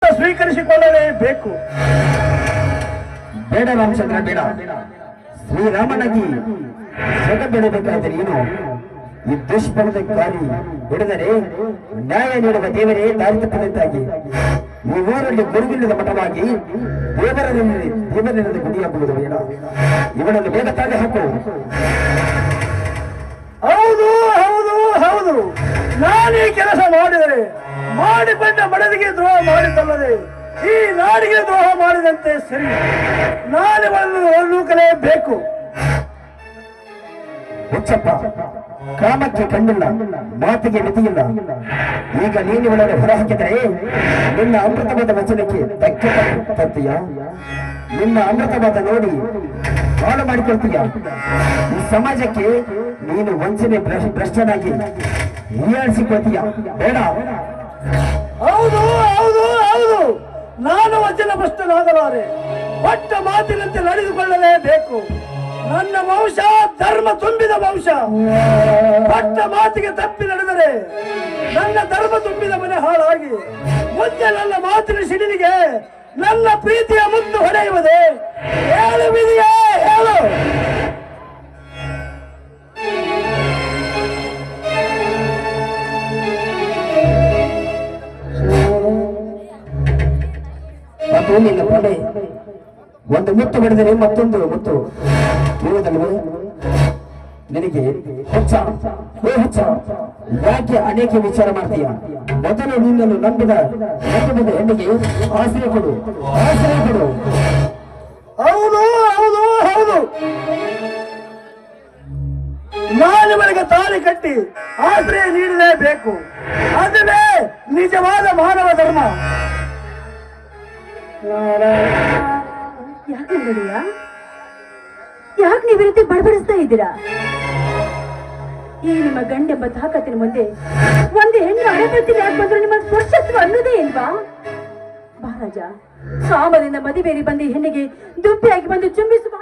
ಸ್ವೀಕರಿಸಿಕೊಳ್ಳಲೇಬೇಕು. ಬೇಡ ರಾಮಚಂದ್ರ ಬೇಡ. ಶ್ರೀರಾಮನಾಗಿ ಸೊಗ ಬೆಳಬೇಕಾದರೆ ನೀನು ಈ ದುಷ್ಫಲದ ಗಾಳಿ ಹಿಡಿದರೆ ನ್ಯಾಯ ನೀಡುವ ದೇವರೇ ದಾರಿ ತಪ್ಪದಂತಾಗಿ ಈ ಊರಲ್ಲಿ ಗುರುವಿಲ್ಲದ ಮಠವಾಗಿ ದೇವರಿಲ್ಲದ ಗುಡಿಯಾಗುವುದು ಬೇಡ. ಇವನನ್ನು ಬೇಗ ತಾಳಿ ಹಾಕು. ಹೌದು ಹೌದು ಹೌದು, ನಾನೀ ಕೆಲಸ ಮಾಡಿದರೆ ಮಾಡಿಕೊಂಡ ಮಡದಿಗೆ ದ್ರೋಹ ಮಾಡಿದ್ದಲ್ಲದೆ ಈ ನಾಡಿಗೆ ದ್ರೋಹ ಮಾಡಿದಂತೆ ಸರಿ. ನಾನಿಗಳನ್ನು ಹೊರನೂಕಲೇಬೇಕು. ಹುಚ್ಚಪ್ಪ, ಕಾಮಕ್ಕೆ ಕಣ್ಣಿಲ್ಲ, ಮಾತಿಗೆ ಮಿತಿಯಿಲ್ಲ. ಈಗ ನೀನು ಇವಳನ್ನು ಹೊರಹಾಕಿದರೆ ನಿನ್ನ ಅಮೃತವಾದ ವಚನಕ್ಕೆ ಧಕ್ಕೆ ತರ್ತೀಯ. ನಿನ್ನ ಅಮೃತವಾದ ನೋಡಿ ಹಾಳು ಮಾಡಿಕೊಳ್ತೀಯ. ಈ ಸಮಾಜಕ್ಕೆ ನೀನು ವಂಚನೆ ಭ್ರಷ್ಟನಾಗಿ ಹೀಯಾಳಿಸಿಕೊಳ್ತೀಯ. ಬೇಡ. ಹೌದು ಹೌದು ಹೌದು, ನಾನು ವಚನ ಭ್ರಷ್ಟನಾಗಲಾರೆ. ಪಟ್ಟ ಮಾತಿನಂತೆ ನಡೆದುಕೊಳ್ಳಲೇಬೇಕು. ನನ್ನ ವಂಶ ಧರ್ಮ ತುಂಬಿದ ವಂಶ. ಪಟ್ಟ ಮಾತಿಗೆ ತಪ್ಪಿ ನಡೆದರೆ ನನ್ನ ಧರ್ಮ ತುಂಬಿದ ಮನೆ ಹಾಳಾಗಿ ಮುಂದೆ ನನ್ನ ಮಾತಿನ ಸಿಡಿಲಿಗೆ ನನ್ನ ಪ್ರೀತಿಯ ಮುತ್ತು ಹೊಡೆಯುವುದೇ. ಹೇಳು ವಿಧಿಯೇ ಹೇಳು. ಅದು ನಿನ್ನ ಪಡೆ. ಒಂದು ಮುತ್ತು ಹೊಡೆದರೆ ಮತ್ತೊಂದು ಮುತ್ತು ಇರುವುದಲ್ವೇ ನಿನಗೆ? ಹುಚ್ಚ, ಯಾಕೆ ಅನೇಕ ವಿಚಾರ ಮಾಡ್ತೀಯ? ಮೊದಲು ನಿನ್ನನ್ನು ನಂಬಿದ ಹೆಣ್ಣಿಗೆ ಆಶ್ರಯ ಕೊಡು. ಹೌದು ಹೌದು ಹೌದು, ನಾನಿವರಿಗೆ ತಾಳಿ ಕಟ್ಟಿ ಆಶ್ರಯ ನೀಡಲೇಬೇಕು. ಅದುವೇ ನಿಜವಾದ ಮಾನವ ಧರ್ಮ. ಯಾಕೆ ನೀವು ರೀತಿ ಬಡಬಡಿಸ್ತಾ ಇದ್ದೀರಾ? ಈ ನಿಮ್ಮ ಗಂಡೆಂಬ ತಾಕತ್ತಿನ ಮುಂದೆ ಒಂದು ಹೆಣ್ಣು ಅಡೆಪಟ್ಟಿಗೆ ಯಾಕೆ ಬಂದ್ರು ನಿಮ್ಮ ಸ್ಪರ್ಶತ್ವ ಅನ್ನೋದೇ ಇಲ್ವಾ? ಮಹಾರಾಜ, ಕಾಮದಿಂದ ಮದಿಬೇರಿ ಬಂದ ಹೆಣ್ಣಿಗೆ ದುಪ್ಪಿಯಾಗಿ ಬಂದು ಚುಂಬಿಸುವ.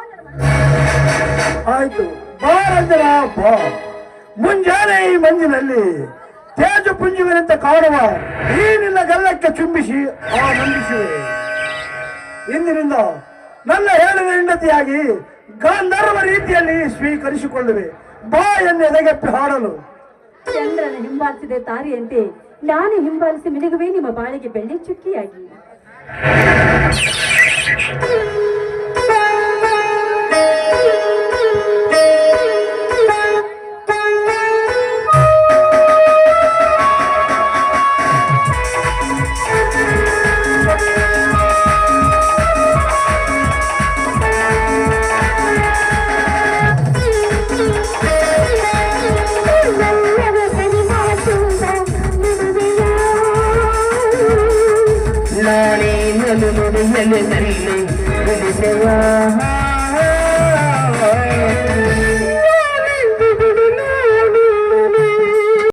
ಆಯ್ತು, ಬಾರಂಜನ ಬಾ. ಮುಂಜಾನೆ ಈ ಮಂಜಿನಲ್ಲಿ ತೇಜು ಪುಂಜುವಿನಂತೆ ಕಾಣುವ ಈ ನಿನ್ನ ಗಲ್ಲಕ್ಕೆ ಚುಂಬಿಸಿ ಆನಂದಿಸುವೆ. ಇಂದಿನಿಂದ ನನ್ನ ಹೇಳಿದ ಹೆಂಡತಿಯಾಗಿ ಗಾಂಧರ್ವ ರೀತಿಯಲ್ಲಿ ಸ್ವೀಕರಿಸಿಕೊಳ್ಳುವೆ. ಬಾ ಎನ್ನ ಎದೆಗಪ್ಪಿ ಹಾಡಲು. ಚಂದ್ರನ ಹಿಂಬಾಲಿಸಿದೆ ತಾರಿಯಂತೆ ನಾನು ಹಿಂಬಾಲಿಸಿ ಮಿನುಗುವೆ ನಿಮ್ಮ ಬಾಳಿಗೆ ಬೆಳ್ಳಿ ಚುಕ್ಕಿಯಾಗಿ.